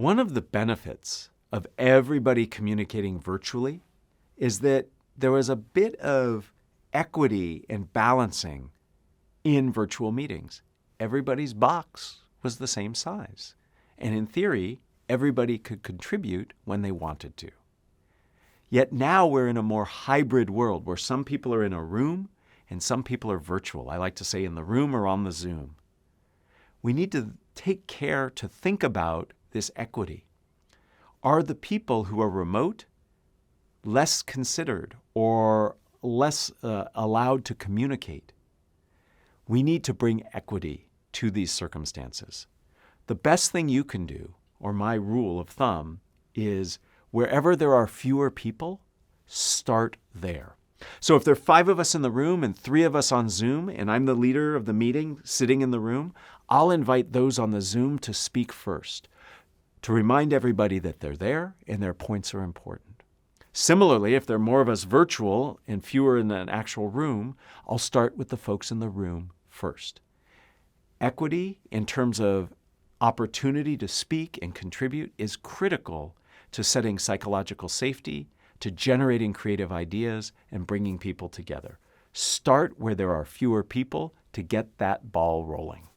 One of the benefits of everybody communicating virtually is that there was a bit of equity and balancing in virtual meetings. Everybody's box was the same size. And in theory, everybody could contribute when they wanted to. Yet now we're in a more hybrid world where some people are in a room and some people are virtual. I like to say in the room or on the Zoom. We need to take care to think about this equity. Are the people who are remote less considered or less allowed to communicate? We need to bring equity to these circumstances. The best thing you can do, or my rule of thumb, is wherever there are fewer people, start there. So if there are 5 of us in the room and 3 of us on Zoom, and I'm the leader of the meeting sitting in the room, I'll invite those on the Zoom to speak first, to remind everybody that they're there and their points are important. Similarly, if there are more of us virtual and fewer in an actual room, I'll start with the folks in the room first. Equity in terms of opportunity to speak and contribute is critical to setting psychological safety, to generating creative ideas, and bringing people together. Start where there are fewer people to get that ball rolling.